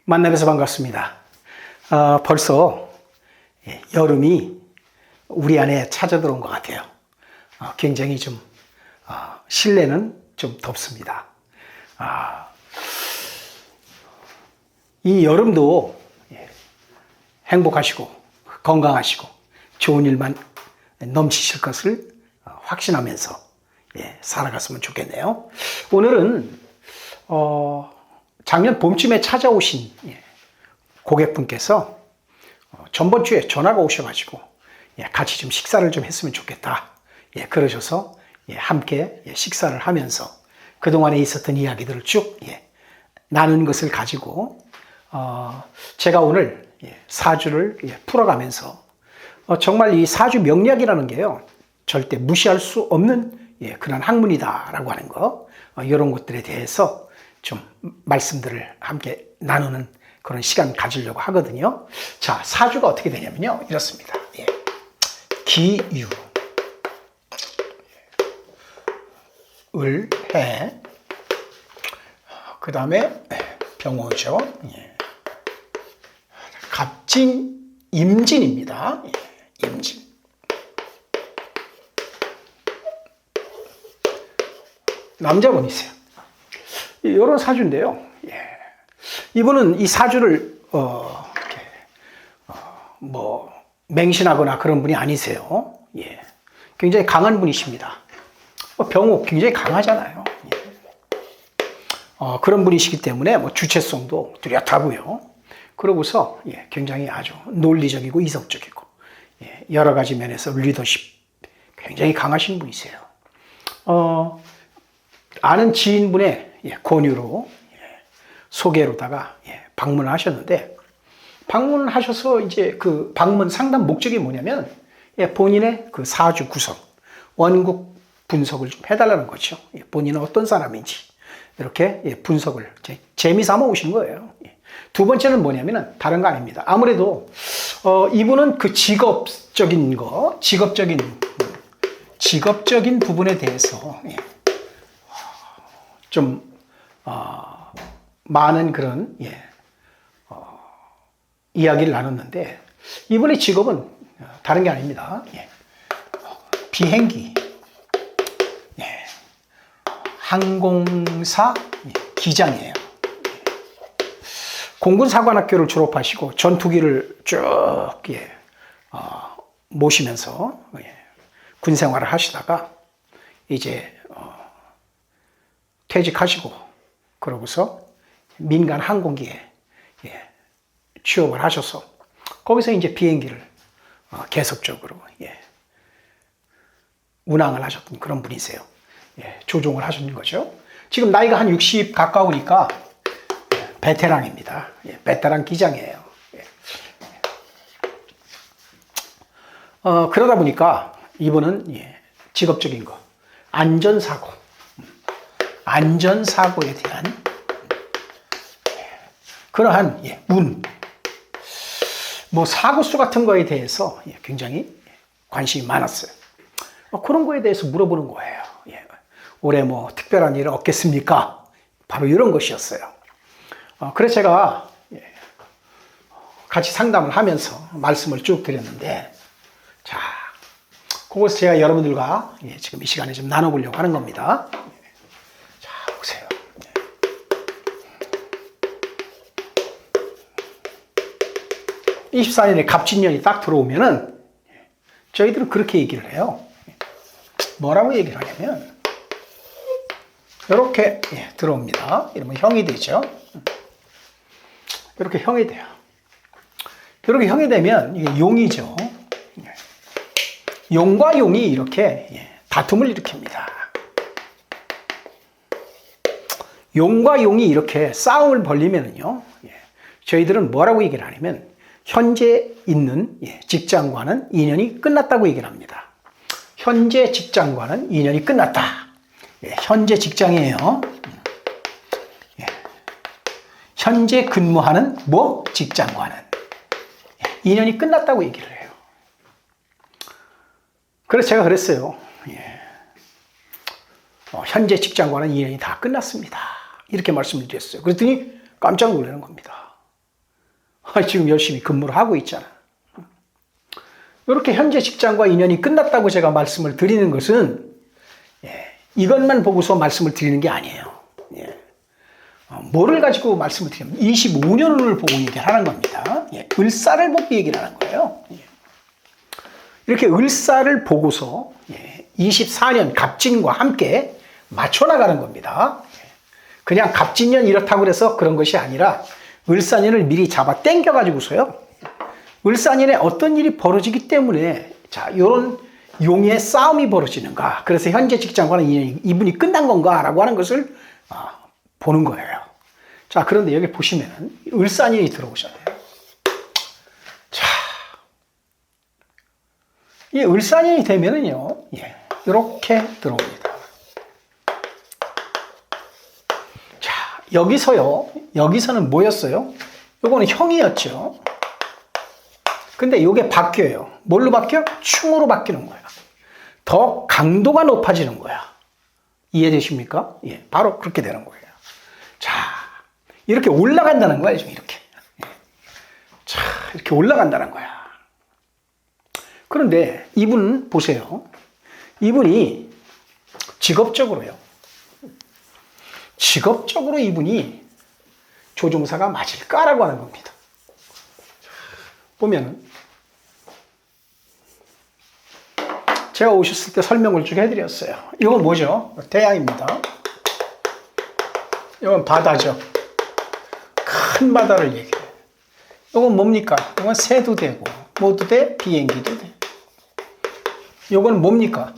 만나뵈서 반갑습니다. 벌써 여름이 우리 안에 찾아 들어온 것 같아요. 굉장히 좀 실내는 좀 덥습니다. 이 여름도 행복하시고 건강하시고 좋은 일만 넘치실 것을 확신하면서 살아갔으면 좋겠네요. 오늘은 작년 봄쯤에 찾아오신 고객분께서 전번 주에 전화가 오셔가지고 같이 좀 식사를 좀 했으면 좋겠다. 그러셔서 함께 식사를 하면서 그동안에 있었던 이야기들을 쭉 나눈 것을 가지고 제가 오늘 사주를 풀어가면서 정말 이 사주 명리학이라는 게요 절대 무시할 수 없는 그런 학문이다라고 하는 거 이런 것들에 대해서 좀 말씀들을 함께 나누는 그런 시간 가지려고 하거든요. 자, 사주가 어떻게 되냐면요 이렇습니다. 기유, 을, 해, 그 다음에 병호죠. 갑진, 임진입니다. 임진. 남자분이세요. 이런 사주인데요. 이분은 이 사주를 맹신하거나 그런 분이 아니세요. 굉장히 강한 분이십니다. 병호 굉장히 강하잖아요. 그런 분이시기 때문에 주체성도 뚜렷하고요. 그러고서 굉장히 아주 논리적이고 이성적이고 여러 가지 면에서 리더십 굉장히 강하신 분이세요. 아는 지인분의 권유로 소개로다가 방문을 하셨는데, 방문을 하셔서 이제 그 방문 상담 목적이 뭐냐면 본인의 그 사주 구성, 원국 분석을 좀 해달라는 거죠. 본인은 어떤 사람인지 이렇게 분석을 재미삼아 오신 거예요. 두 번째는 뭐냐면은 다른 거 아닙니다. 아무래도 이분은 그 직업적인 거, 직업적인 부분에 대해서 좀 많은 그런 이야기를 나눴는데, 이분의 직업은 다른 게 아닙니다. 비행기, 항공사 기장이에요. 공군사관학교를 졸업하시고 전투기를 쭉 모시면서 군 생활을 하시다가 이제 퇴직하시고 그러고서 민간 항공기에 취업을 하셔서 거기서 이제 비행기를 계속적으로 운항을 하셨던 그런 분이세요. 조종을 하셨는 거죠. 지금 나이가 한 60 가까우니까 베테랑입니다. 베테랑 기장이에요. 그러다 보니까 이분은 직업적인 거, 안전사고에 대한 그러한 운, 사고수 같은 거에 대해서 굉장히 관심이 많았어요. 그런 거에 대해서 물어보는 거예요. 올해 특별한 일은 없겠습니까? 바로 이런 것이었어요. 그래서 제가 같이 상담을 하면서 말씀을 쭉 드렸는데, 자, 그것을 제가 여러분들과 지금 이 시간에 좀 나눠보려고 하는 겁니다. 자, 보세요. 24년에 갑진년이 딱 들어오면은 저희들은 그렇게 얘기를 해요. 뭐라고 얘기를 하냐면 이렇게 들어옵니다. 이러면 형이 되죠. 이렇게 형이 돼요. 이렇게 형이 되면 이게 용이죠. 용과 용이 이렇게 다툼을 일으킵니다. 용과 용이 이렇게 싸움을 벌리면요, 저희들은 뭐라고 얘기를 하냐면 현재 있는 직장과는 인연이 끝났다고 얘기를 합니다. 현재 직장과는 인연이 끝났다. 현재 직장이에요. 현재 근무하는 직장과는 인연이 끝났다고 얘기를 해요. 그래서 제가 그랬어요. 현재 직장과는 인연이 다 끝났습니다. 이렇게 말씀을 드렸어요. 그랬더니 깜짝 놀라는 겁니다. 지금 열심히 근무를 하고 있잖아. 이렇게 현재 직장과 인연이 끝났다고 제가 말씀을 드리는 것은 이것만 보고서 말씀을 드리는 게 아니에요. 뭐를 가지고 말씀을 드리냐면 25년을 보고 얘기를 하는 겁니다. 을사를 보고 얘기를 하는 거예요. 이렇게 을사를 보고서 24년 갑진과 함께 맞춰 나가는 겁니다. 그냥 갑진년 이렇다고 그래서 그런 것이 아니라 을사년을 미리 잡아 당겨 가지고서요. 을사년에 어떤 일이 벌어지기 때문에 자, 이런 용의 싸움이 벌어지는가. 그래서 현재 직장과는 이분이 끝난 건가라고 하는 것을 보는 거예요. 자, 그런데 여기 보시면은 을사년이 들어오잖아요. 자, 이 을사년이 되면은요, 이렇게 들어옵니다. 자, 여기서는 뭐였어요? 요거는 형이었죠. 근데 이게 바뀌어요. 뭘로 바뀌어? 충으로 바뀌는 거야. 더 강도가 높아지는 거야. 이해되십니까? 바로 그렇게 되는 거예요. 자, 이렇게 올라간다는 거야, 지금 이렇게. 자, 이렇게 올라간다는 거야. 그런데 이분 보세요. 이분이 직업적으로 이분이 조종사가 맞을까라고 하는 겁니다. 보면은 제가 오셨을 때 설명을 쭉 해드렸어요. 이건 뭐죠? 태양입니다. 이건 바다죠. 큰 바다를 얘기해요. 이건 뭡니까? 이건 새도 되고 뭐도 돼? 비행기도 돼. 이건 뭡니까?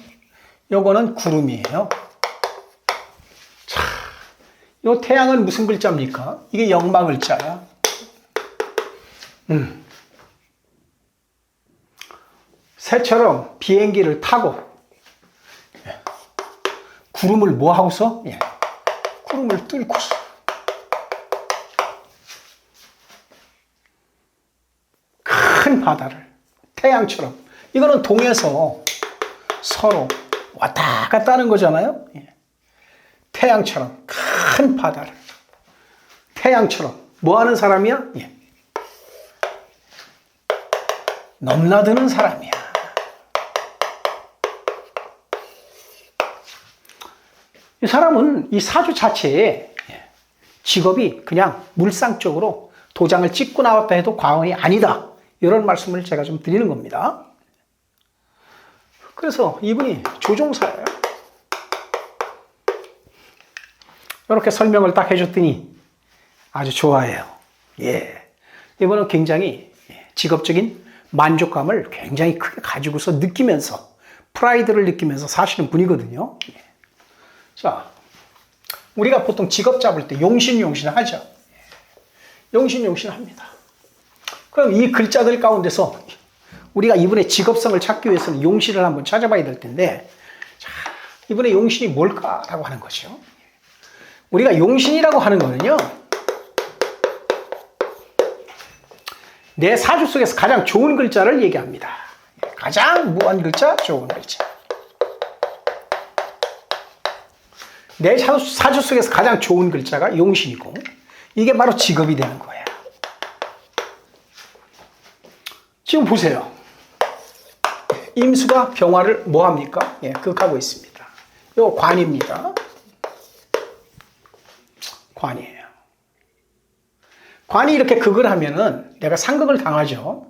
이거는 구름이에요. 자, 이 태양은 무슨 글자입니까? 이게 영마 글자야. 새처럼 비행기를 타고 구름을 뭐 하고서? 구름을 뚫고서 큰 바다를 태양처럼 이거는 동에서 서로 왔다 갔다 하는 거잖아요. 태양처럼 큰 바다를 태양처럼 뭐 하는 사람이야? 넘나드는 사람이야. 이 사람은 이 사주 자체에 직업이 그냥 물상 쪽으로 도장을 찍고 나왔다 해도 과언이 아니다. 이런 말씀을 제가 좀 드리는 겁니다. 그래서 이분이 조종사예요. 이렇게 설명을 딱 해줬더니 아주 좋아해요. 이분은 굉장히 직업적인 만족감을 굉장히 크게 가지고서 느끼면서 프라이드를 느끼면서 사시는 분이거든요. 자, 우리가 보통 직업 잡을 때 용신 하죠. 용신 합니다. 그럼 이 글자들 가운데서 우리가 이분의 직업성을 찾기 위해서는 용신을 한번 찾아봐야 될 텐데, 자, 이분의 용신이 뭘까라고 하는 거죠. 우리가 용신이라고 하는 거는요, 내 사주 속에서 가장 좋은 글자를 얘기합니다. 가장 무한 글자, 좋은 글자. 내 사주 속에서 가장 좋은 글자가 용신이고 이게 바로 직업이 되는 거예요. 지금 보세요. 임수가 병화를 뭐합니까? 극하고 있습니다. 이거 관입니다. 관이에요. 관이 이렇게 극을 하면은 내가 상극을 당하죠.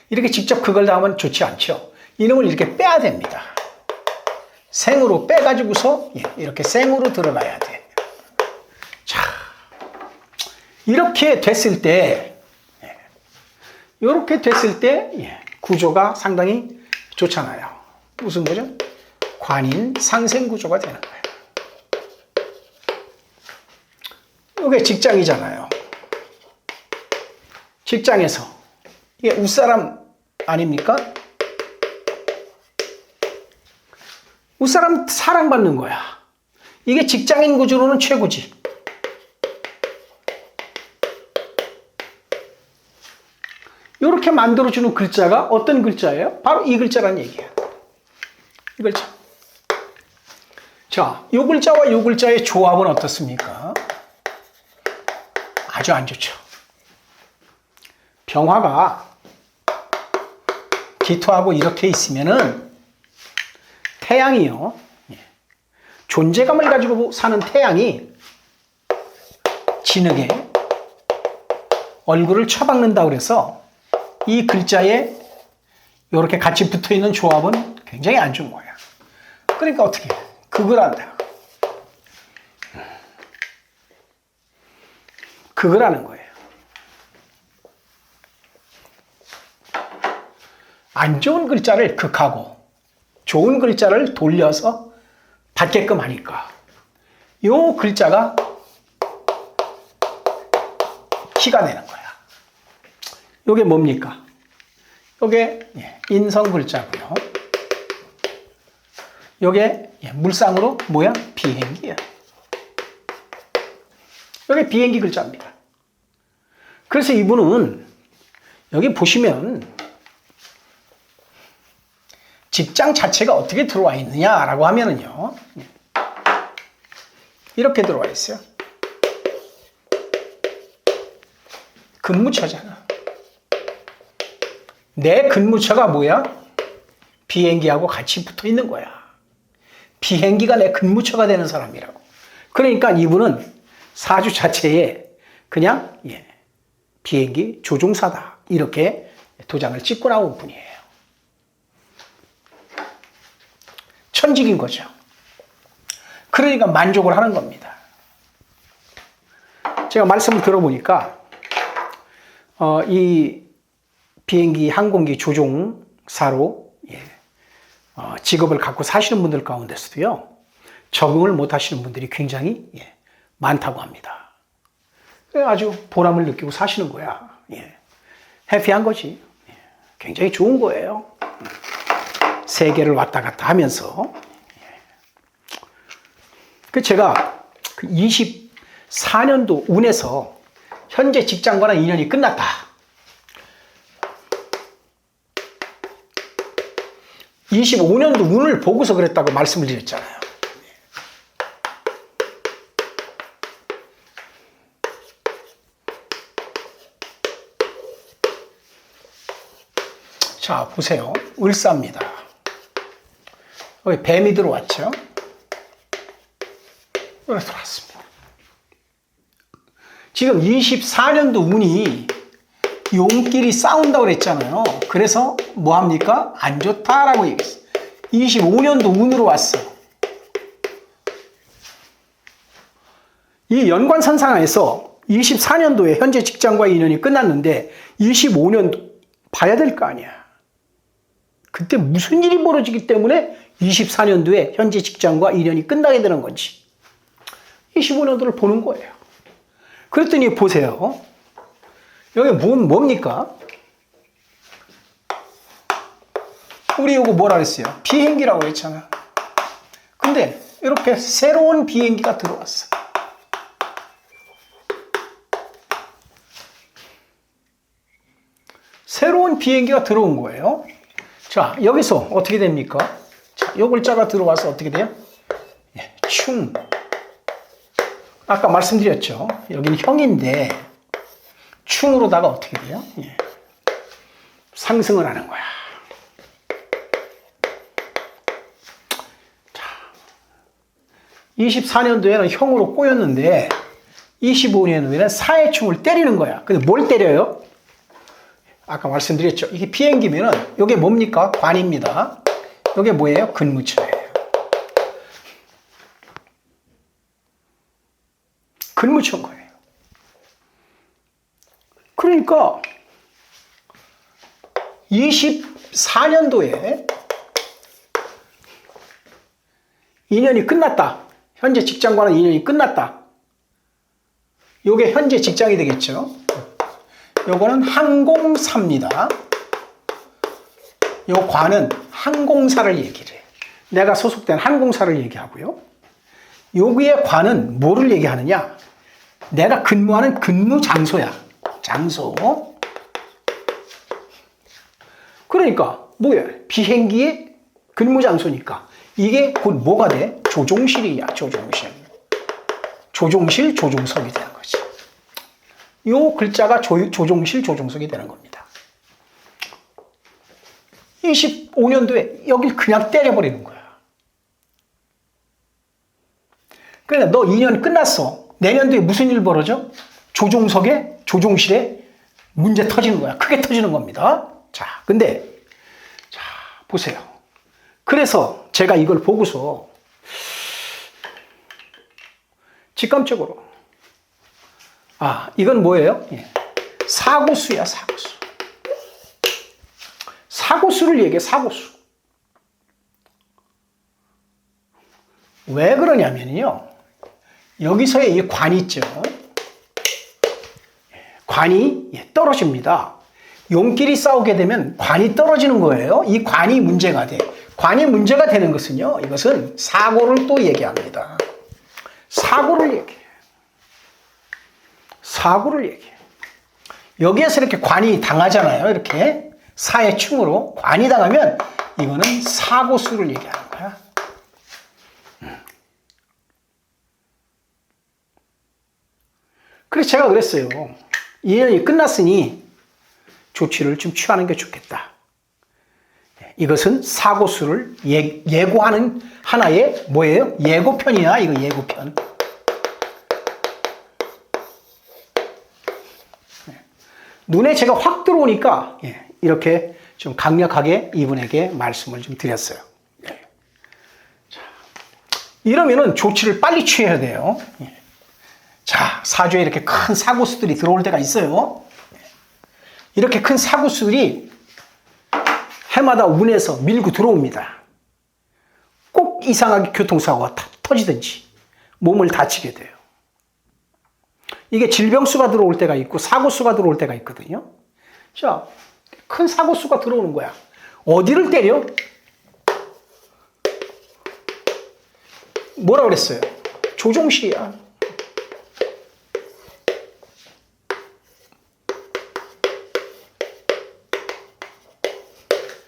이렇게 직접 극을 당하면 좋지 않죠. 이놈을 이렇게 빼야 됩니다. 생으로 빼가지고서 이렇게 생으로 들어가야 돼. 자, 이렇게 됐을 때, 구조가 상당히 좋잖아요. 무슨 거죠? 관인 상생 구조가 되는 거예요. 이게 직장이잖아요. 직장에서 이게 윗사람 아닙니까? 윗사람 사랑받는 거야. 이게 직장인 구조로는 최고지. 이렇게 만들어주는 글자가 어떤 글자예요? 바로 이 글자라는 얘기야. 이 글자. 자, 이 글자와 이 글자의 조합은 어떻습니까? 아주 안 좋죠. 경화가 디토하고 이렇게 있으면은 태양이요. 존재감을 가지고 사는 태양이 진흙에 얼굴을 쳐박는다 그래서 이 글자에 이렇게 같이 붙어 있는 조합은 굉장히 안 좋은 거야. 그러니까 어떻게 해? 극을 한다. 극을 하는 거예요. 안 좋은 글자를 극하고 좋은 글자를 돌려서 받게끔 하니까 이 글자가 키가 되는 거야. 이게 뭡니까? 이게 인성 글자고요. 이게 물상으로 뭐야? 비행기야. 이게 비행기 글자입니다. 그래서 이분은 여기 보시면 직장 자체가 어떻게 들어와 있느냐라고 하면은요. 이렇게 들어와 있어요. 근무처잖아. 내 근무처가 뭐야? 비행기하고 같이 붙어 있는 거야. 비행기가 내 근무처가 되는 사람이라고. 그러니까 이분은 사주 자체에 그냥 비행기 조종사다. 이렇게 도장을 찍고 나온 분이에요. 천직인 거죠. 그러니까 만족을 하는 겁니다. 제가 말씀을 들어보니까 이 비행기 항공기 조종사로 직업을 갖고 사시는 분들 가운데서도요. 적응을 못 하시는 분들이 굉장히 많다고 합니다. 아주 보람을 느끼고 사시는 거야. 해피한 거지. 굉장히 좋은 거예요. 세계를 왔다 갔다 하면서. 제가 24년도 운에서 현재 직장과는 인연이 끝났다. 25년도 운을 보고서 그랬다고 말씀을 드렸잖아요. 자, 보세요. 을사입니다. 여기 뱀이 들어왔죠? 여기 들어왔습니다. 지금 24년도 운이 용끼리 싸운다고 그랬잖아요. 그래서 뭐합니까? 안 좋다라고 얘기했어요. 25년도 운으로 왔어. 이 연관선상에서 24년도에 현재 직장과의 인연이 끝났는데 25년도 봐야 될 거 아니야. 그때 무슨 일이 벌어지기 때문에 24년도에 현재 직장과 인연이 끝나게 되는 건지 25년도를 보는 거예요. 그랬더니 보세요. 여기 뭡니까? 우리 이거 뭐라 그랬어요? 비행기라고 했잖아. 근데 이렇게 새로운 비행기가 들어왔어. 새로운 비행기가 들어온 거예요. 자, 여기서 어떻게 됩니까? 자, 요 글자가 들어와서 어떻게 돼요? 충. 아까 말씀드렸죠. 여기는 형인데 충으로다가 어떻게 돼요? 상승을 하는 거야. 자, 24년도에는 형으로 꼬였는데 25년도에는 사해충을 때리는 거야. 근데 뭘 때려요? 아까 말씀드렸죠. 이게 비행기면은 이게 뭡니까? 관입니다. 이게 뭐예요? 근무처예요. 근무처인 거예요. 그러니까 24년도에 인연이 끝났다. 현재 직장과는 인연이 끝났다. 이게 현재 직장이 되겠죠. 요거는 항공사입니다. 요 관은 항공사를 얘기를 해. 내가 소속된 항공사를 얘기하고요. 여기에 관은 뭐를 얘기하느냐? 내가 근무하는 근무 장소야. 장소. 그러니까 뭐야? 비행기의 근무 장소니까 이게 곧 뭐가 돼? 조종실이야. 조종실. 조종실, 조종석이 되는 거지. 요 글자가 조종실, 조종석이 되는 겁니다. 25년도에 여길 그냥 때려버리는 거야. 그러니까 너 2년 끝났어. 내년도에 무슨 일 벌어져? 조종석에, 조종실에 문제 터지는 거야. 크게 터지는 겁니다. 자, 근데, 자, 보세요. 그래서 제가 이걸 보고서 직감적으로, 아, 이건 뭐예요? 예. 사고수야, 사고수. 사고수를 얘기해, 사고수. 왜 그러냐면요. 여기서의 이 관이 있죠. 관이 떨어집니다. 용끼리 싸우게 되면 관이 떨어지는 거예요. 이 관이 문제가 돼. 관이 문제가 되는 것은요. 이것은 사고를 또 얘기합니다. 사고를 얘기해. 사고를 얘기해. 여기에서 이렇게 관이 당하잖아요. 이렇게 사의 충으로 관이 당하면 이거는 사고수를 얘기하는 거야. 그래서 제가 그랬어요. 2년이 끝났으니 조치를 좀 취하는 게 좋겠다. 이것은 사고수를 예고하는 하나의 뭐예요? 예고편이야. 이거 예고편. 눈에 제가 확 들어오니까 이렇게 좀 강력하게 이분에게 말씀을 좀 드렸어요. 이러면은 조치를 빨리 취해야 돼요. 자, 사주에 이렇게 큰 사고수들이 들어올 때가 있어요. 이렇게 큰 사고수들이 해마다 운에서 밀고 들어옵니다. 꼭 이상하게 교통사고가 터지든지 몸을 다치게 돼요. 이게 질병수가 들어올 때가 있고 사고수가 들어올 때가 있거든요. 자, 큰 사고수가 들어오는 거야. 어디를 때려? 뭐라 그랬어요? 조종실이야.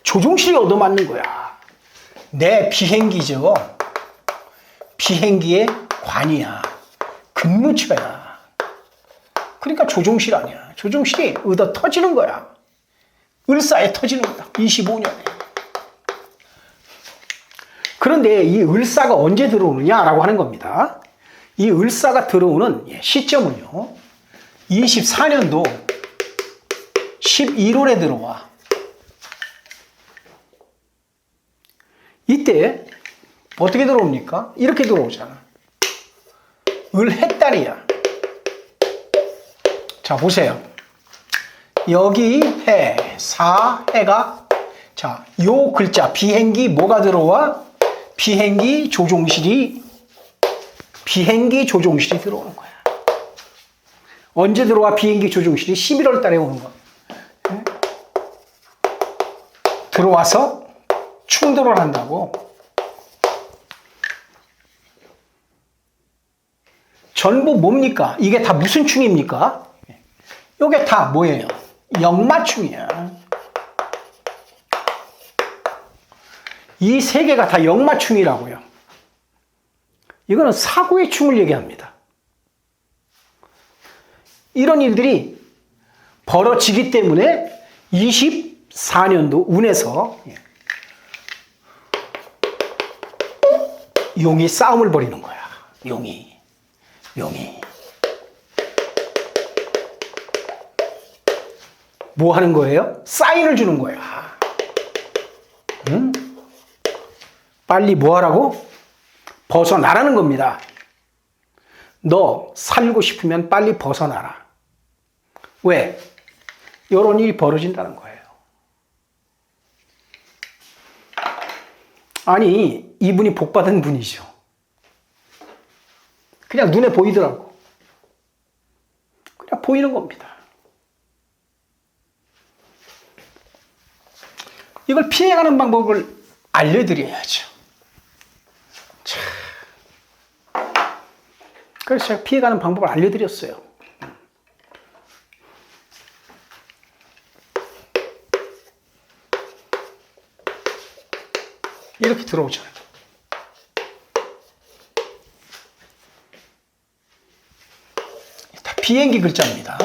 조종실이 얻어맞는 거야. 내 비행기죠. 비행기의 관이야. 근무처야. 그러니까 조종실 아니야. 조종실이 얻어 터지는 거야. 을사에 터지는 거야. 25년에. 그런데 이 을사가 언제 들어오느냐라고 하는 겁니다. 이 을사가 들어오는 시점은요. 24년도 11월에 들어와. 이때 어떻게 들어옵니까? 이렇게 들어오잖아. 을해달이야. 자, 보세요. 여기 해, 사해가, 자, 요 글자, 비행기 뭐가 들어와? 비행기 조종실이 들어오는 거야. 언제 들어와 비행기 조종실이? 11월 달에 오는 거야. 들어와서 충돌을 한다고. 전부 뭡니까? 이게 다 무슨 충입니까? 이게 다 뭐예요? 역마충이야. 이 세 개가 다 역마충이라고요. 이거는 사고의 충을 얘기합니다. 이런 일들이 벌어지기 때문에 24년도 운에서 용이 싸움을 벌이는 거야. 용이. 뭐 하는 거예요? 사인을 주는 거야. 응? 빨리 뭐 하라고? 벗어나라는 겁니다. 너 살고 싶으면 빨리 벗어나라. 왜? 이런 일이 벌어진다는 거예요. 아니, 이분이 복받은 분이죠. 그냥 눈에 보이더라고. 그냥 보이는 겁니다. 이걸 피해가는 방법을 알려드려야죠. 자, 그래서 제가 피해가는 방법을 알려드렸어요. 이렇게 들어오잖아요. 다 비행기 글자입니다.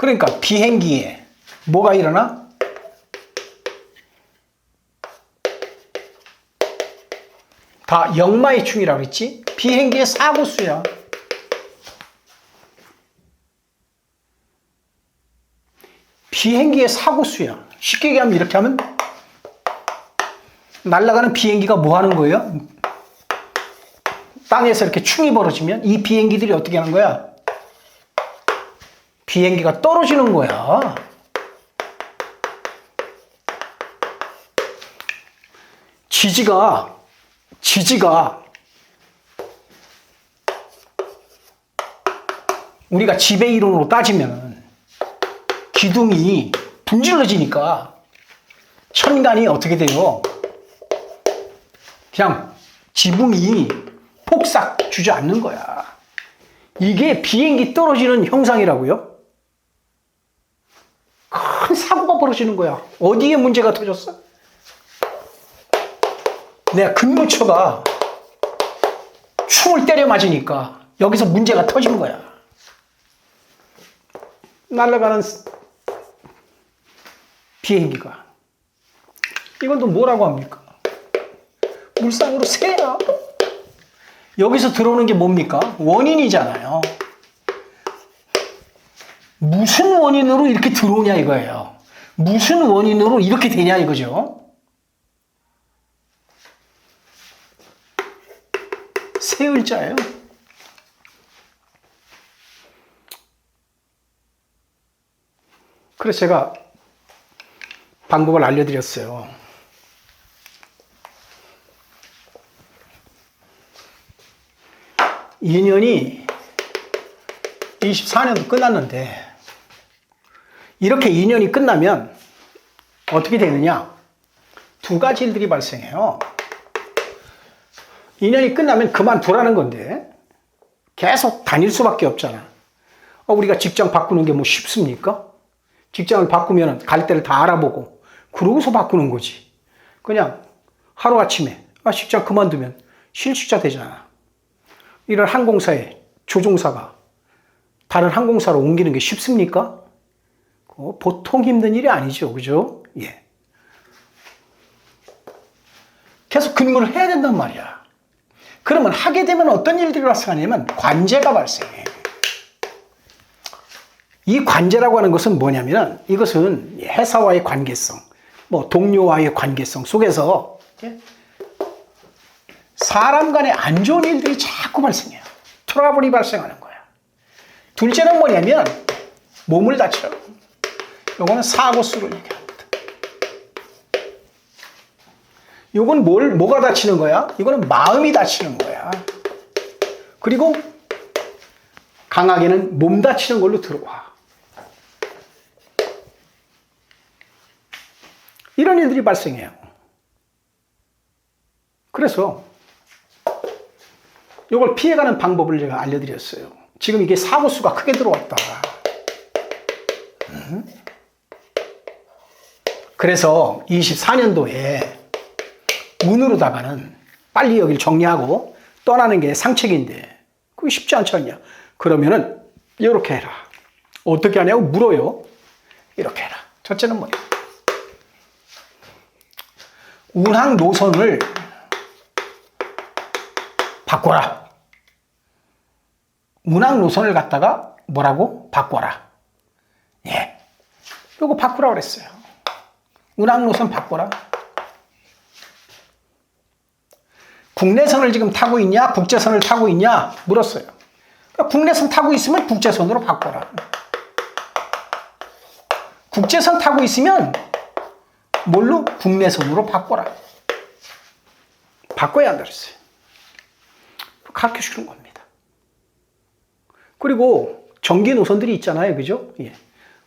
그러니까 비행기에 뭐가 일어나? 다 역마의충이라고 그랬지? 비행기의 사고수야. 비행기의 사고수야. 쉽게 얘기하면 이렇게 하면 날아가는 비행기가 뭐 하는 거예요? 땅에서 이렇게 충이 벌어지면 이 비행기들이 어떻게 하는 거야? 비행기가 떨어지는 거야. 지지가 우리가 지배 이론으로 따지면 기둥이 분질러지니까 천간이 어떻게 돼요? 그냥 지붕이 폭삭 주저앉는 거야. 이게 비행기 떨어지는 형상이라고요? 큰 사고가 벌어지는 거야. 어디에 문제가 터졌어? 내가 근무처가 충을 때려 맞으니까 여기서 문제가 터진 거야. 날아가는 비행기가. 이건 또 뭐라고 합니까? 물상으로 새야. 여기서 들어오는 게 뭡니까? 원인이잖아요. 무슨 원인으로 이렇게 들어오냐 이거예요. 무슨 원인으로 이렇게 되냐 이거죠. 세 글자예요. 그래서 제가 방법을 알려드렸어요. 인연이 24년도 끝났는데 이렇게 인연이 끝나면 어떻게 되느냐? 두 가지 일들이 발생해요. 인연이 끝나면 그만두라는 건데 계속 다닐 수밖에 없잖아. 우리가 직장 바꾸는 게 뭐 쉽습니까? 직장을 바꾸면 갈 데를 다 알아보고 그러고서 바꾸는 거지. 그냥 하루아침에 직장 그만두면 실직자 되잖아. 이런 항공사의 조종사가 다른 항공사로 옮기는 게 쉽습니까? 보통 힘든 일이 아니죠. 그죠? 예. 계속 근무를 해야 된단 말이야. 그러면 하게 되면 어떤 일들이 발생하냐면 관제가 발생해. 이 관제라고 하는 것은 뭐냐면 이것은 회사와의 관계성, 뭐 동료와의 관계성 속에서 사람 간의 안 좋은 일들이 자꾸 발생해요. 트러블이 발생하는 거야. 둘째는 뭐냐면 몸을 다쳐요. 요거는 사고수를 얘기합니다. 요건 뭐가 다치는 거야? 이거는 마음이 다치는 거야. 그리고 강하게는 몸 다치는 걸로 들어와. 이런 일들이 발생해요. 그래서 이걸 피해가는 방법을 제가 알려드렸어요. 지금 이게 사고수가 크게 들어왔다. 그래서 24년도에 운으로다가는 빨리 여기를 정리하고 떠나는 게 상책인데 그게 쉽지 않지 않냐. 그러면은 이렇게 해라. 어떻게 하냐고 물어요. 이렇게 해라. 첫째는 뭐예요? 운항 노선을 바꿔라. 운항 노선을 갖다가 뭐라고? 바꿔라. 예. 요거 바꾸라고 그랬어요. 운항 노선 바꿔라. 국내선을 지금 타고 있냐? 국제선을 타고 있냐? 물었어요. 그러니까 국내선 타고 있으면 국제선으로 바꿔라. 국제선 타고 있으면 뭘로? 국내선으로 바꿔라. 바꿔야 한다 그랬어요. 가르쳐주는 겁니다. 그리고 전기 노선들이 있잖아요. 그죠? 예.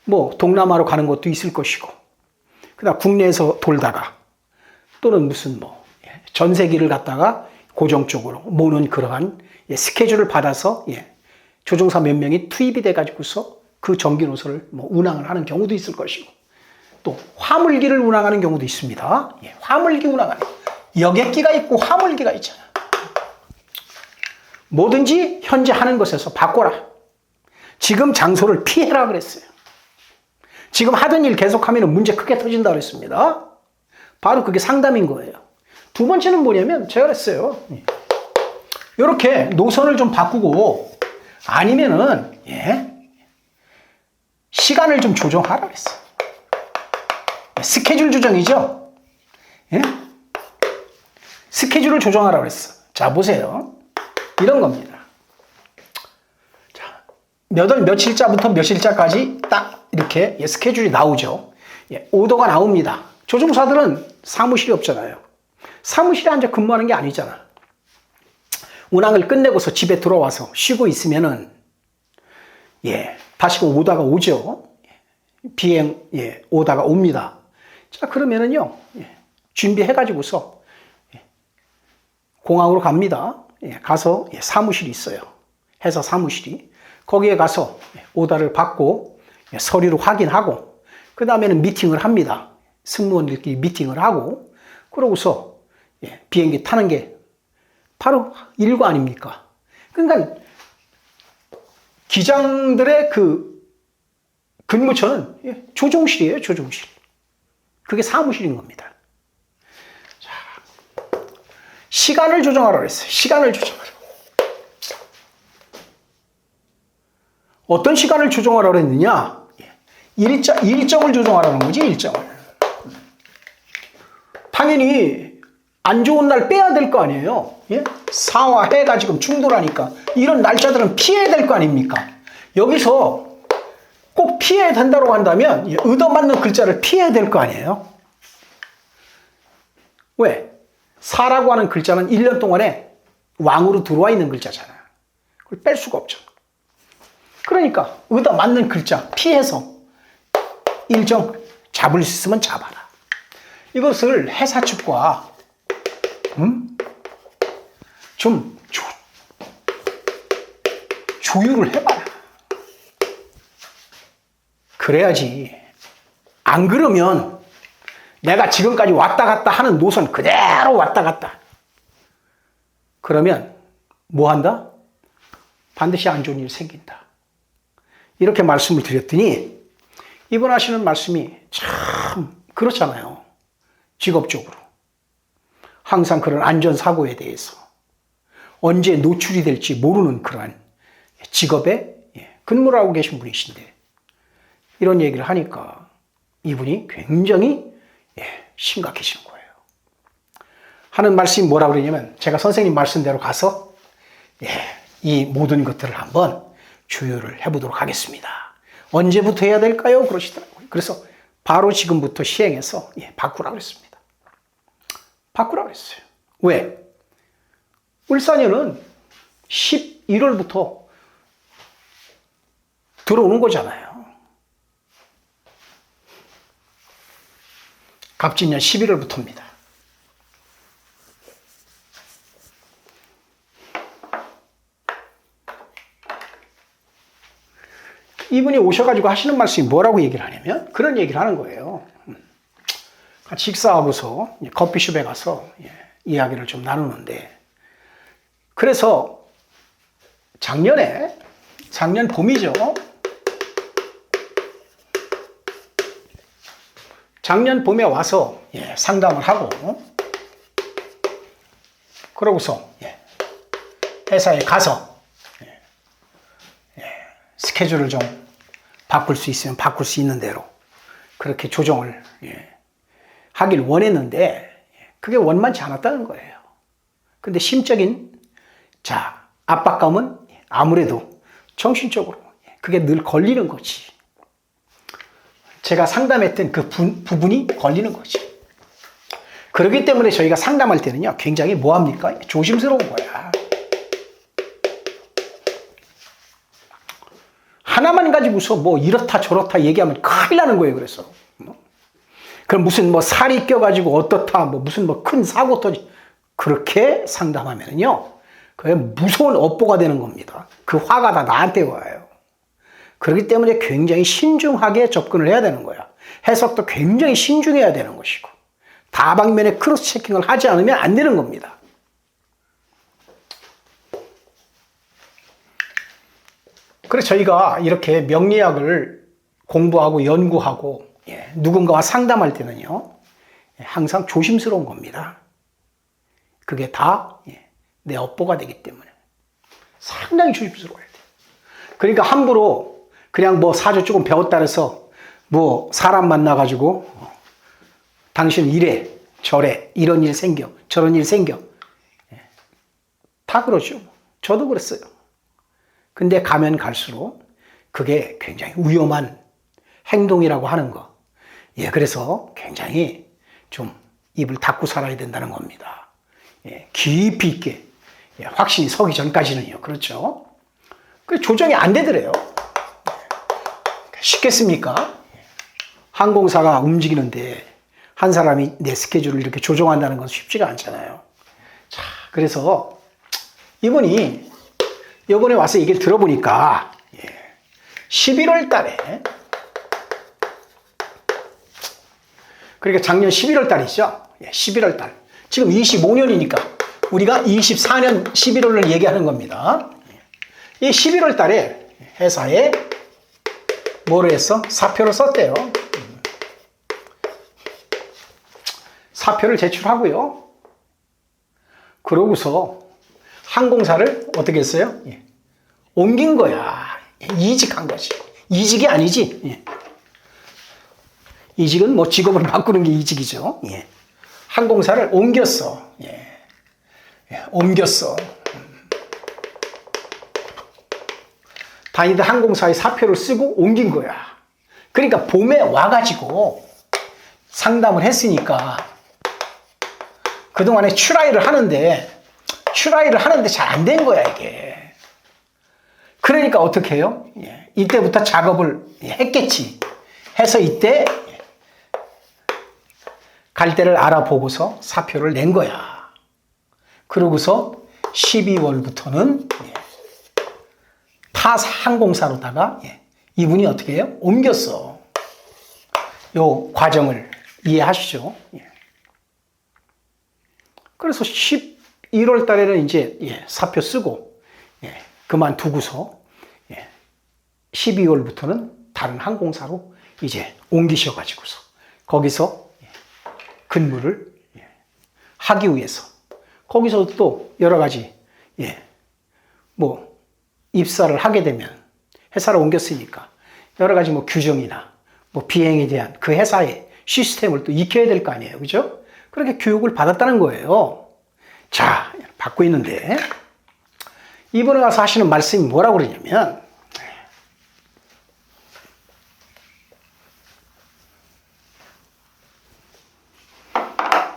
뭐 동남아로 가는 것도 있을 것이고 그다음 국내에서 돌다가 또는 무슨 뭐 전세기를 갖다가 고정적으로 모는 그러한 스케줄을 받아서 조종사 몇 명이 투입이 돼가지고서 그 전기 노선을 뭐 운항을 하는 경우도 있을 것이고 또 화물기를 운항하는 경우도 있습니다. 화물기 운항하는 여객기가 있고 화물기가 있잖아. 뭐든지 현재 하는 것에서 바꿔라. 지금 장소를 피해라 그랬어요. 지금 하던 일 계속하면 문제 크게 터진다 그랬습니다. 바로 그게 상담인 거예요. 두 번째는 뭐냐면 제가 그랬어요. 이렇게 노선을 좀 바꾸고 아니면은 시간을 좀 조정하라 그랬어요. 스케줄 조정이죠. 스케줄을 조정하라 그랬어. 자, 보세요. 이런 겁니다. 자, 몇 월 며칠자부터 며칠자까지 딱 이렇게 스케줄이 나오죠. 오더가 나옵니다. 조종사들은 사무실이 없잖아요. 사무실에 앉아 근무하는 게 아니잖아. 운항을 끝내고서 집에 들어와서 쉬고 있으면은 다시 오다가 오죠. 비행 오다가 옵니다. 자, 그러면은요 준비해가지고서 공항으로 갑니다. 가서 사무실이 있어요. 회사 사무실이. 거기에 가서 오다를 받고 서류를 확인하고 그 다음에는 미팅을 합니다. 승무원들끼리 미팅을 하고 그러고서 비행기 타는 게 바로 일과 아닙니까? 그러니까 기장들의 그 근무처는 조종실이에요. 조종실. 그게 사무실인 겁니다. 자, 시간을 조정하라고 했어요. 시간을 조정하라. 어떤 시간을 조정하라고 했느냐? 일정을 조정하라는 거지, 일정을. 당연히 안 좋은 날 빼야 될 거 아니에요. 사와 해가 지금 충돌하니까 이런 날짜들은 피해야 될 거 아닙니까? 여기서 꼭 피해야 된다고 한다면 얻어맞는 글자를 피해야 될 거 아니에요? 왜? 사라고 하는 글자는 1년 동안에 왕으로 들어와 있는 글자잖아요. 그걸 뺄 수가 없죠. 그러니까 얻어맞는 글자 피해서 일정 잡을 수 있으면 잡아라. 이것을 회사 측과 좀 조율을 해봐라. 그래야지. 안 그러면 내가 지금까지 왔다 갔다 하는 노선 그대로 왔다 갔다. 그러면 뭐 한다? 반드시 안 좋은 일이 생긴다. 이렇게 말씀을 드렸더니 이번 하시는 말씀이 참 그렇잖아요. 직업적으로. 항상 그런 안전사고에 대해서 언제 노출이 될지 모르는 그러한 직업에 근무를 하고 계신 분이신데 이런 얘기를 하니까 이분이 굉장히 심각해지는 거예요. 하는 말씀이 뭐라고 그러냐면 제가 선생님 말씀대로 가서 이 모든 것들을 한번 조율을 해보도록 하겠습니다. 언제부터 해야 될까요? 그러시더라고요. 그래서 바로 지금부터 시행해서 바꾸라고 했습니다. 바꾸라고 했어요. 왜? 울산에는 11월부터 들어오는 거잖아요. 갑진년 11월부터입니다. 이분이 오셔가지고 하시는 말씀이 뭐라고 얘기를 하냐면 그런 얘기를 하는 거예요. 같이 식사하고서 커피숍에 가서 이야기를 좀 나누는데 그래서 작년 봄이죠. 작년 봄에 와서 상담을 하고 그러고서 회사에 가서 스케줄을 좀 바꿀 수 있으면 바꿀 수 있는 대로 그렇게 조정을 하길 원했는데 그게 원만치 않았다는 거예요. 근데 심적인 압박감은 아무래도 정신적으로 그게 늘 걸리는 거지. 제가 상담했던 그 부분이 걸리는 거지. 그렇기 때문에 저희가 상담할 때는요 굉장히 뭐합니까? 조심스러운 거야. 하나만 가지고서 뭐 이렇다 저렇다 얘기하면 큰일 나는 거예요. 그래서 그럼 무슨 뭐 살이 껴가지고 어떻다 무슨 큰 사고 터지 그렇게 상담하면은요 그게 무서운 업보가 되는 겁니다. 그 화가 다 나한테 와요. 그렇기 때문에 굉장히 신중하게 접근을 해야 되는 거야. 해석도 굉장히 신중해야 되는 것이고 다방면에 크로스 체킹을 하지 않으면 안 되는 겁니다. 그래서 저희가 이렇게 명리학을 공부하고 연구하고 누군가와 상담할 때는요, 항상 조심스러운 겁니다. 그게 다 내 업보가 되기 때문에 상당히 조심스러워야 돼요. 그러니까 함부로 그냥 뭐 사주 조금 배웠다 해서 뭐 사람 만나가지고 당신 이래 저래 이런 일 생겨 저런 일 생겨 다 그러죠. 저도 그랬어요. 근데 가면 갈수록 그게 굉장히 위험한 행동이라고 하는 거. 그래서 굉장히 좀 입을 닫고 살아야 된다는 겁니다. 깊이 있게 확신이 서기 전까지는요. 그렇죠? 그 조정이 안 되더래요. 쉽겠습니까? 항공사가 움직이는데 한 사람이 내 스케줄을 이렇게 조정한다는 건 쉽지가 않잖아요. 자, 그래서 이분이 이번에 와서 얘기를 들어보니까 11월 달에 그러니까 작년 11월 달이죠. 11월 달. 지금 25년이니까 우리가 24년 11월을 얘기하는 겁니다. 이 11월 달에 회사에 뭐를 했어? 사표를 썼대요. 사표를 제출하고요. 그러고서 항공사를 어떻게 했어요? 옮긴 거야. 이직한 거지. 이직이 아니지. 이직은 뭐 직업을 바꾸는 게 이직이죠. 항공사를 옮겼어. 옮겼어. 다니던 항공사의 사표를 쓰고 옮긴 거야. 그러니까 봄에 와가지고 상담을 했으니까 그동안에 트라이를 하는데 잘 안 된 거야, 이게. 그러니까 어떻게 해요? 이때부터 작업을 했겠지. 해서 이때 갈 데를 알아보고서 사표를 낸 거야. 그러고서 12월부터는 타 항공사로다가 이분이 어떻게 해요? 옮겼어. 요 과정을 이해하시죠? 그래서 11월 달에는 이제 사표 쓰고 그만두고서 12월부터는 다른 항공사로 이제 옮기셔가지고서 거기서 근무를 하기 위해서 거기서 또 여러 가지 뭐 입사를 하게 되면 회사를 옮겼으니까 여러 가지 뭐 규정이나 뭐 비행에 대한 그 회사의 시스템을 또 익혀야 될 거 아니에요. 그죠? 그렇게 교육을 받았다는 거예요. 자, 받고 있는데 이번에 와서 하시는 말씀이 뭐라고 그러냐면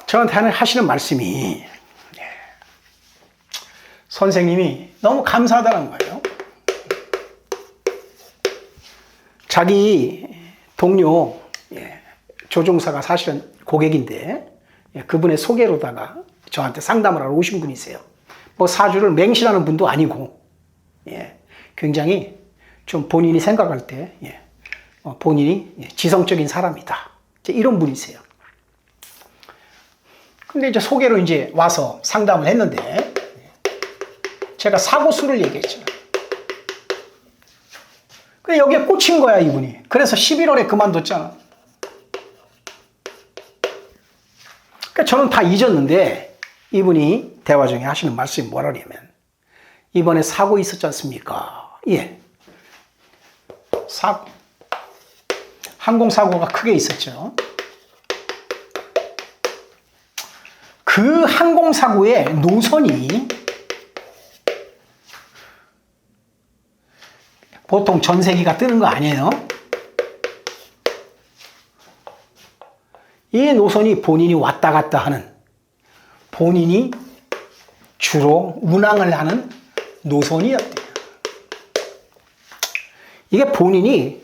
저한테 하시는 말씀이 선생님이 너무 감사하다는 거예요. 자기 동료 조종사가 사실은 고객인데 그분의 소개로다가 저한테 상담을 하러 오신 분이세요. 뭐 사주를 맹신하는 분도 아니고 굉장히 좀 본인이 생각할 때 본인이 지성적인 사람이다. 이런 분이세요. 근데 이제 소개로 이제 와서 상담을 했는데 제가 사고수를 얘기했죠. 근데 여기에 꽂힌 거야, 이분이. 그래서 11월에 그만뒀잖아. 그러니까 저는 다 잊었는데 이분이 대화 중에 하시는 말씀이 뭐라냐면 이번에 사고 있었지 않습니까? 항공사고가 크게 있었죠. 그 항공사고의 노선이 보통 전세기가 뜨는 거 아니에요? 이 노선이 본인이 왔다 갔다 하는, 본인이 주로 운항을 하는 노선이었대요. 이게 본인이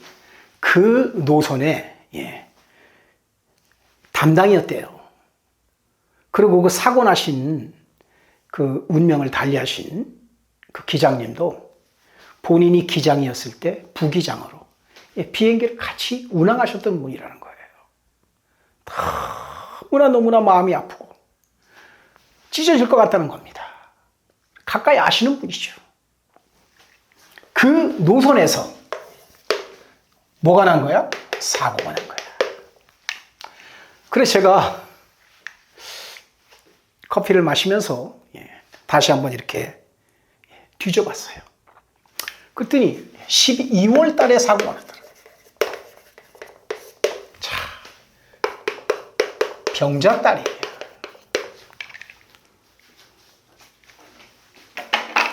그 노선의 담당이었대요. 그리고 그 사고 나신 그 운명을 달리하신 그 기장님도 본인이 기장이었을 때 부기장으로 비행기를 같이 운항하셨던 분이라는 거예요. 너무나 마음이 아프고 찢어질 것 같다는 겁니다. 가까이 아시는 분이죠. 그 노선에서 뭐가 난 거야? 사고가 난 거야. 그래서 제가 커피를 마시면서 다시 한번 이렇게 뒤져봤어요. 그랬더니 12월 달에 사고가 났더라고요. 자, 병자달이에요.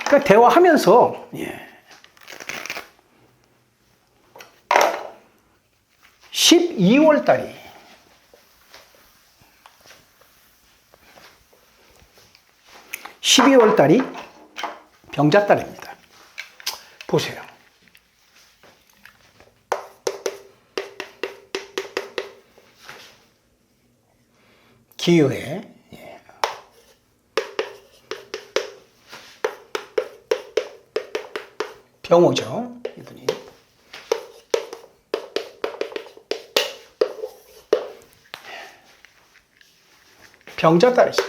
그러니까 대화하면서 12월 달이 12월 달이 병자달입니다. 보세요. 기요에 병호죠. 이분이. 병자달이죠.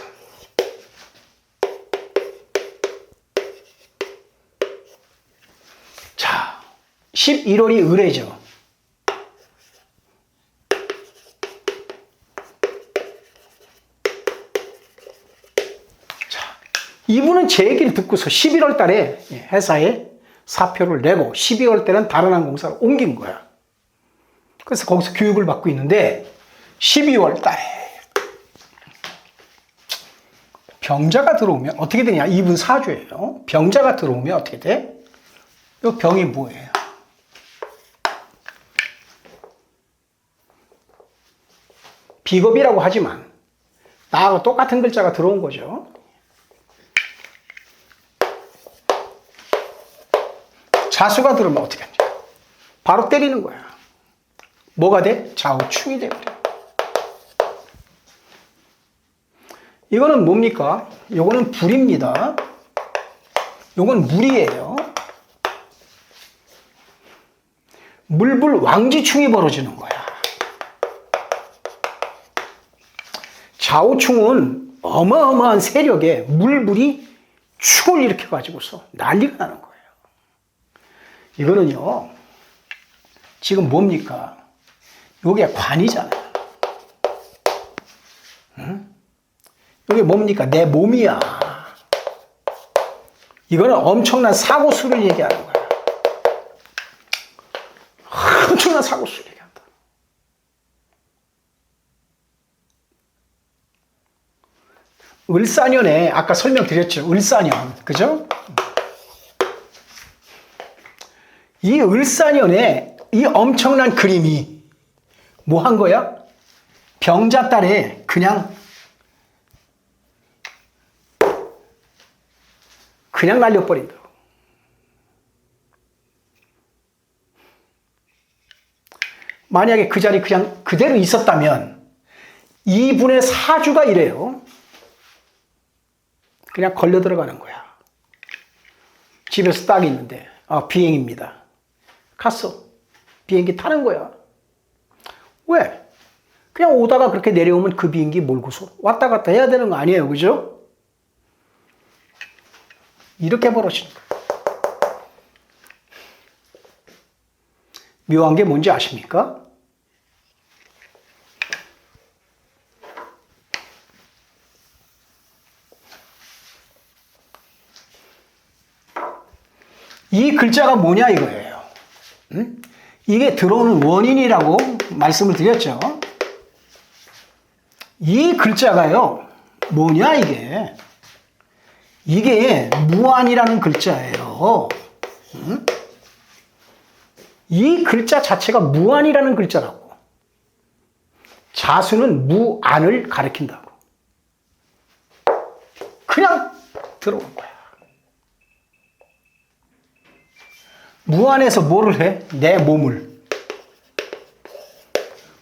자, 11월이 을해죠. 자, 이분은 제 얘기를 듣고서 11월 달에 회사에 사표를 내고 12월 때는 다른 항공사로 옮긴 거야. 그래서 거기서 교육을 받고 있는데 12월 달에 병자가 들어오면 어떻게 되냐? 이분 사주예요. 병자가 들어오면 어떻게 돼? 이 병이 뭐예요? 비겁이라고 하지만 나하고 똑같은 글자가 들어온 거죠. 자수가 들어오면 어떻게 합니까? 바로 때리는 거야. 뭐가 돼? 좌우충이 돼버려. 이거는 뭡니까? 이거는 불입니다. 이건 물이에요. 물불 왕지충이 벌어지는 거야. 좌우충은 어마어마한 세력에 물불이 축을 일으켜가지고서 난리가 나는 거예요. 이거는요, 지금 뭡니까? 요게 관이잖아요. 응? 요게 뭡니까? 내 몸이야. 이거는 엄청난 사고수를 얘기하는 거야. 엄청난 사고수를 얘기한다. 을사년에 아까 설명드렸죠. 을사년. 그죠? 이 을사년에 이 엄청난 그림이 뭐 한 거야? 병자달에 그냥 날려버린다. 만약에 그 자리 그냥 그대로 있었다면 이분의 사주가 이래요. 그냥 걸려 들어가는 거야. 집에서 딱 있는데 비행입니다. 갔어. 비행기 타는 거야. 왜? 그냥 오다가 그렇게 내려오면 그 비행기 몰고서 왔다 갔다 해야 되는 거 아니에요. 그죠? 이렇게 벌어지는 거예요. 묘한 게 뭔지 아십니까? 이 글자가 뭐냐 이거예요. 응? 이게 들어오는 원인이라고 말씀을 드렸죠. 이 글자가요. 뭐냐 이게. 이게 무한이라는 글자예요. 응? 이 글자 자체가 무한이라는 글자라고. 자수는 무안을 가리킨다고. 그냥 들어온 거야. 무안에서 뭐를 해? 내 몸을.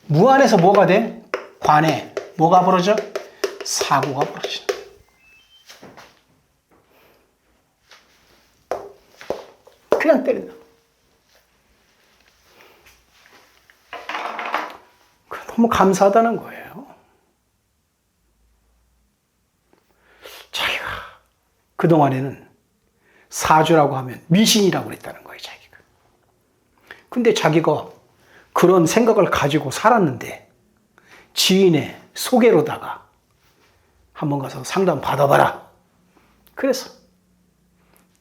무안에서 뭐가 돼? 관에. 뭐가 벌어져? 사고가 벌어진다. 그냥 때린다. 너무 감사하다는 거예요. 자기가 그동안에는 사주라고 하면 미신이라고 그랬다는 거예요, 자기가. 근데 자기가 그런 생각을 가지고 살았는데 지인의 소개로다가 한번 가서 상담 받아봐라. 그래서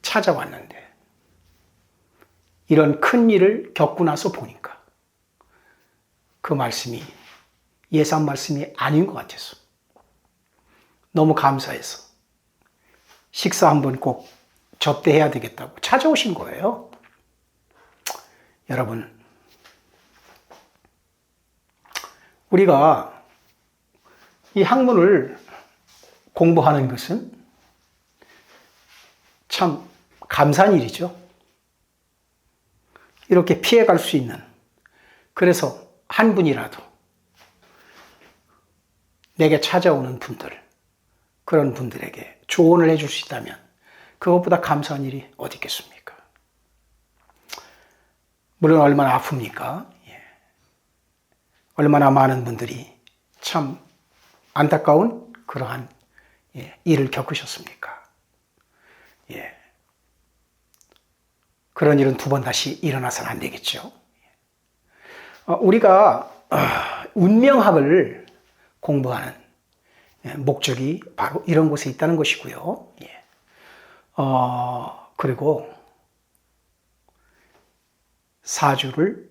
찾아왔는데 이런 큰 일을 겪고 나서 보니까 그 말씀이 예산 말씀이 아닌 것 같아서 너무 감사해서 식사 한번 꼭 접대해야 되겠다고 찾아오신 거예요. 여러분, 우리가 이 학문을 공부하는 것은 참 감사한 일이죠. 이렇게 피해갈 수 있는, 그래서 한 분이라도 내게 찾아오는 분들, 그런 분들에게 조언을 해줄 수 있다면 그것보다 감사한 일이 어디 있겠습니까? 물론 얼마나 아픕니까? 얼마나 많은 분들이 참 안타까운 그러한 일을 겪으셨습니까? 그런 일은 두 번 다시 일어나서는 안 되겠죠. 우리가 운명학을 공부하는 목적이 바로 이런 곳에 있다는 것이고요. 그리고 사주를